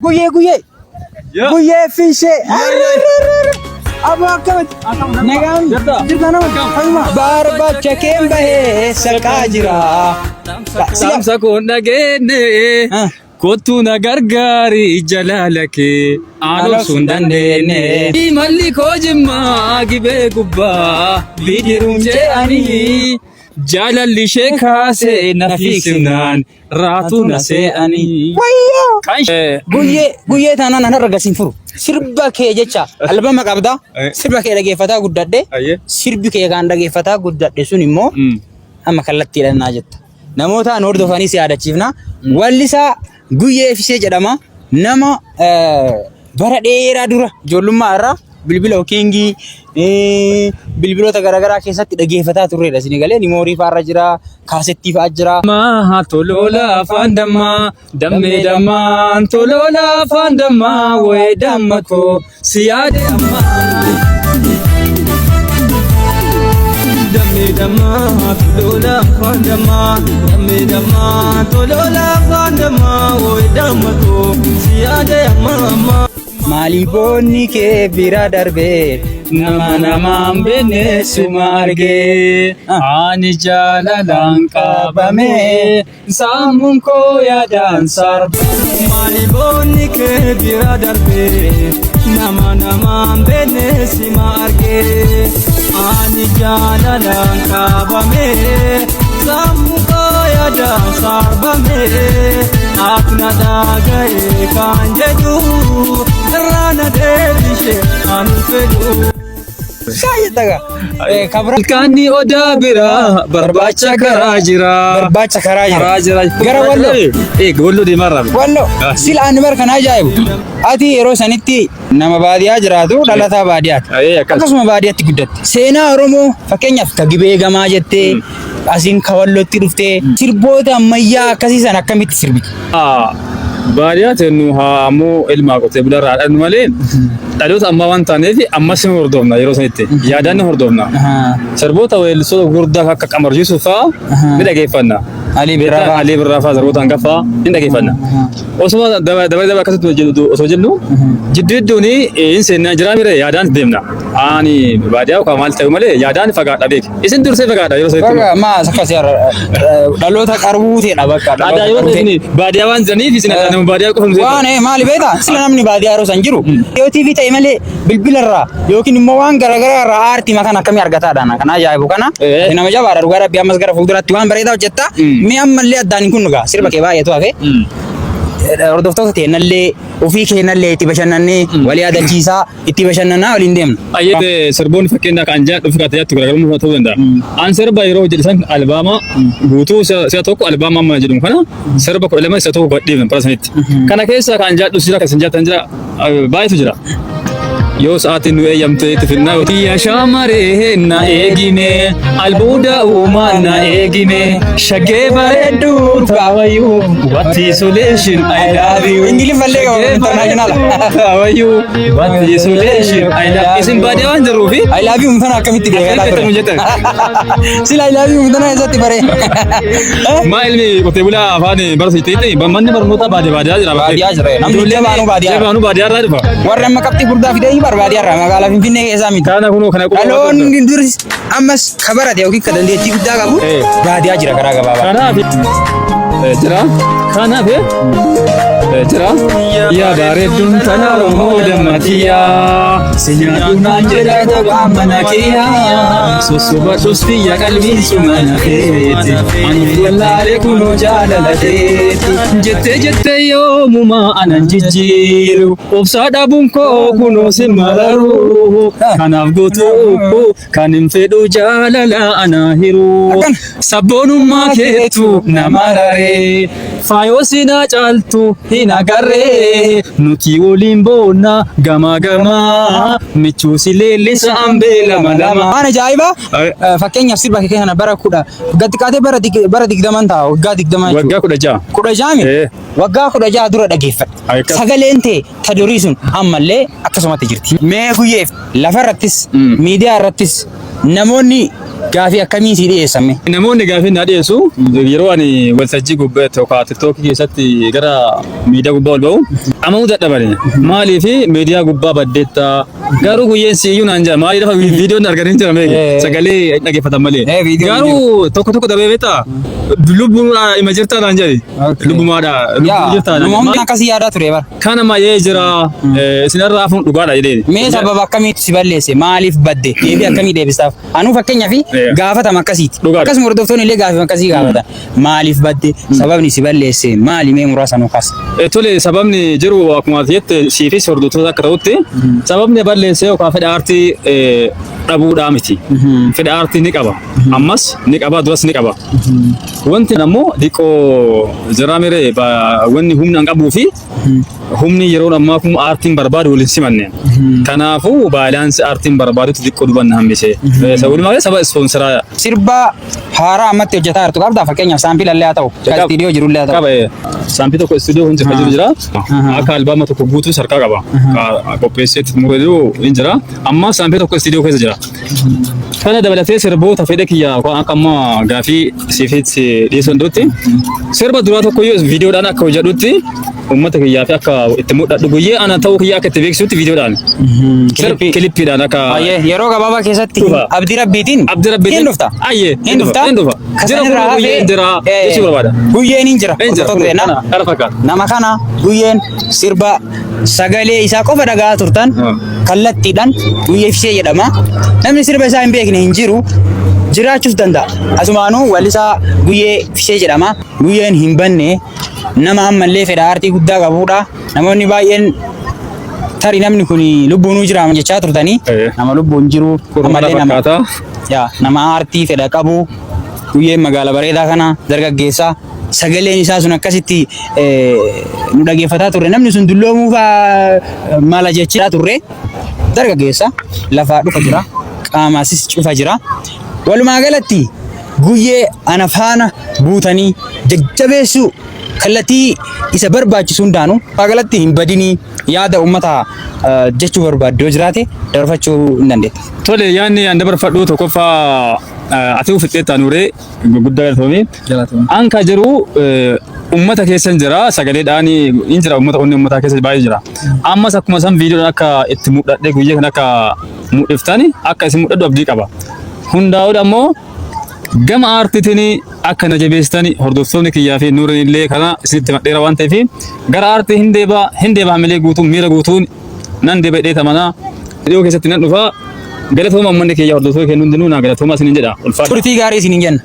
Guyyee fiishee. Aboo akkamatti. Nagaan jirta nama. Barbaacha keen bahee salqaa jira. Saamsa koon dhageenne kottu na gargaari jalaala kee aanoo sun dandeenye. Malli koo jimmaa gibee gubbaa bidiruun je'anii jaalalli ishee kaasee na fiisinaan raatu na se'anii. Guyyee taanaan ana argasiin furu. Sirba kee jecha albama qabda. Sirba kee dhageeffataa guddadhe. Sirbi kee kan dhageeffataa guddadhe sun immoo amma kallattiidhaan naa jetta. Namoota an hordofanii si yaadachiifna. Wallisaa Guyyee Fiishee jedhama. Nama bara dheeraa dura ijoollummaa irraa bilbila hokiingii bilbiloota garaagaraa keessatti dhageeffataa turredha. Isin galee nimoorii fa'aarra jira, kaasettii fa'aa jira. Maa toloola afaan dammaa dammee dammaan toloola afaan dammaa wayii damma koo si yaade ammaa. Dammee dammaa toloola afaan dammaa dammee dammaa toloola afaan dammaa wayii damma koo si yaade ammaa. Maaliif boonni kee bira darbee namaan beekne suma argee ani jaalalaan qabamee sammuun koo yaadaan sarbame. Maaliif boonni kee bira darbee namaan beekne suma argee ani jaalalaan qabamee sammuun koo yaadaan sarbame. Akna dhagaye kan jedhu irraan adeemsee kan fedhu. Shaayitaga. Kaanni odaa biraa barbaacha karaa jira. Barbaacha karaa jira. Gara Walloo. Walloo deemarra. Walloo. Sila ani bara kana ajaa'ibu. Ati yeroo sanitti nama baadiyyaa jiraatu dhalataa baadiyyaati. Akkasuma baadiyyaatti guddatte. Seenaa Oromoo fakkeenyaaf ka Gibee Gamaa jettee asiin ka Wallootti dhuftee sirboota ammayyaa akkasii san akkamitti sirbiti? Baadiyyaa tennu haa ammoo ilmaa qotee bulaarraa dhallu malee dhaloota ammaa waan taaneef ammas ni hordofna yeroo sanitti yaadaan ni hordofna. Sirboota weellisoota gurguddaa akka Qamar Yuusuf fa'aa ni dhageeffanna. Alii Birraa fa'aa sirboota hangafa ni dhageeffanna. Osuma dabalii akkasitti osoo jennu jidduu hin seennaa jiraa mire yaadaan deemna. Ani baadiyyaa yookaan maal ta'u malee yaadaan fagaadha beeki. Isin dursee fagaadha yeroo sanitti. Maas akkasii dhaloota qarbuu ta'edha bakka. Baadiyyaa waan jiraniif isin nama baadiyyaa qofa musee. Waan maali beektaa? Sila namni baadiyyaa yeroo san jiru. Yoo TV ta'e malee bilbilarraa yookiin immoo waan garaagaraa irraa aartii makan akkamii argataadhaan kan ajaa'ibu kana. Nama jabaadha dhugaa rabbi ammas gara fuulduraatti waan bareedaa hojjetta. Mee ammallee addaan hin kun dhugaa sirba kee baay'eetu hafe. Hordoftoota teennallee ofii keenyallee itti bashannannee walii yaadachiisaa itti bashannannaa waliin deemna. Ayyee sirboonni fakkeenyaa kan jaadhu fi kaatajaatti garaagarummaa ta'uu danda'a. An sirba yeroo jedhisan albaama guutuu si'a tokko albaama amma jedhamu kana sirba 12 si'a tokko godhiifna parasanitti. Kana keessa kan jaadhu sira kan jaatan jira baay'eetu jira. Yoo sa'aatiin nu eeyyamte itti finnaa yoo xiyya shaamaree na eegime albuuda uumaa na eegime shaggee bareedduu kaawayyuu watti isolation I love you. Ingilifallee qabu international. Kaawayyuu watti isolation I love you. Isin baadiyyaa waan jirruufi I love you mutana akkamitti beekaa ture. Sila I love you mutana eessatti baree. Maa ilmi qotee bulaa afaan barsiiseetti manni barnoota baadiyyaa jira. Baadiyyaa jira. Namni baanu baadiyyaa irraa dhufa. Warri amma qabxii guddaa fidee barbaadiyyaa magaalaa Finfinnee keessaa miti. Kana kunoo kana qaba. Dhaloonni duris ammas kabarate yookiin ka dandeettii guddaa qabu baadiyyaa jira karaa gabaabaa. Kanaaf jira. Kanaaf jira. Yaa bareedduun tanaa Oromoo dammatiyaa. Sinyaadunaan jedha taphaa mana kiyyaa. Sosoba dhusfiyya qalbiin sumana keeti. Ani wallaalee kunoo jaalala keeti. Jettee yoomumaa anan jijjiiru. Obsaa dhabuun koo kunoo si mararu. Kanaaf gootuu kan hin fedhu jaalala anaa hiru. Sabboonummaa keetu nama raree. Faayoo sinaa caaltu hin agarree. Nuti waliin boonna gamaa gamaa. Michuu si leellisa hambee lama lama. Waan ajaa'ibaa fakkeenyaaf sirba kee kana bara kudha xiqqaatee bara 20 ta'a waggaa 20. Waggaa 16. 16 waggaa 16 dura dhageeffadhe. Sagaleen ta'e ta durii sun ammallee akkasumatti jirti. Mee guyyeef lafa irrattis miidiyaa irrattis namoonni Gaafii akkamii si dhiyeessame? Namoonni gaafii na dhiyeessu yeroo ani waltajjii gubbaa tokko TikTok keessatti gara miidiyaa gubbaa ol ba'u ammoo dadhabani. Maaliif miidiyaa gubbaa baddeetta garuu guyyeen siyyuu naan jira maaliif lafa viidiyoon arganii jira meeqa sagalee dhaggeeffatan malee. Garuu tokko dabee beektaa lubbuudha ima jirtaa naan jedhi lubbumaadha lubbuu jirtaa. Namoonni akkasii yaadaa ture bara. Kana maayee jira isinarraa hafuun dhugaadha jedhee. Mee sababa akkamiitu si balleesse maaliif badde deebii akkamii deebisaaf? Anuu fakkeenyaaf gaafatama akkasiiti. Akkasuma hordoftoonni illee gaafii akkasii gaafatan. Maaliif badde sababni si balleesse maali mee muraasa nu kaas? Tole sababni jiru akkuma jette siifis hordoftoota akka ta'utti sababni balleesse yookaan fedha aartii dhabuudhaa miti. Fedha aartii ni qaba. Ammas ni qaba duras ni qaba. Wanti ammoo dhiqoo jiraamire wanni humna hin qabuu fi humni yeroo ammaa kun aartiin barbaadu waliin simanne. Kanaafuu baalaansi aartiin barbaadutti xiqqoo dubanna hambise. Sababni malee saba ispoonsaraa. Sirba haaraa ammatti hojjetaa jirtu qabdaa fakkeenyaaf saampii illee haa ta'u istiidiyoo jiru illee haa ta'u. Qaba saampii tokko istiidiyoo kun jira. Akka albaama tokko guutuu sarkaa qaba. Qopheesseetti muruu hin jira. Amma saampii tokko istiidiyoo keessa jira. Kana dabalatee sirboota fedha kiyyaa akka amma gaafii siifitti dhiyeessuun duutti sirba duraa tokko yoo viidiyoodhaan akka hojjedhutti ummata kiyyaa fi akka itti mul'adhu guyyee ana ta'uu kiyyaa akka itti beeksisutti viidiyoodhaan kilippiidhaan akka yeroo gabaabaa keessatti abdii rabbiitiin hin dhufta hin dhufta jira guyyeen jira jechuu barbaada guyyeen hin jira kana fakkaata nama kana guyyeen sirba sagalee isaa qofa dhagaa turtan kallattiidhaan guyyee fishee jedhama namni sirba isaa hin beekne hin jiru jiraachuus danda'a asumaanuu wallisaa guyyee fishee jedhama guyyeen hin banne nama ammallee fedha aartii guddaa qabuudha namoonni baay'een tarii namni kun lubbuun jiraama jechaa turtanii nama lubbuun jiru ammallee nama aartii fedha qabu guyyeen magaala bareedaa kana dargaggeessaa sagaleen isaa sun akkasitti nu dhageeffataa turre namni sun dulloomuu mala jechaa turre dargaggeessa lafaa dhufa jira qaamaasis cufa jira walumaa galatti guyyee ana faana buutanii jajjabeessuu kallattii isa barbaachisu hundaanu galatti hin badinii yaada ummata jechuu barbaadde yoo jiraate darfachuu hin dandeetta. Tole yaanni an dabarfadhu tokkoffaa ati uffittee nuuree guddaa galatoomii anka jiru ummata keessan jira sagaleedhaan hin jira ummata onni ummataa keessa baay'ee jira ammas akkuma san viidiyoon akka itti mul'adhe guyyee kan akka mul'iftani akka isin mul'adhu abdii qaba hundaa'uudha ammoo gama aartiitiin akka na jabeessitani hordoftoonni kiyyaa fi nuuriin illee kana isinitti madheera waan ta'eef gara aartii hin deeba hamilee guutuun miira guutuun nan deeba dheeta manaa dhiyoo keessatti nan dhufa galatooma ummanni kiyyaa hordoftoota kennu hundinuu naa galatooma isinin jedha. Turtii gaarii isinin jenna.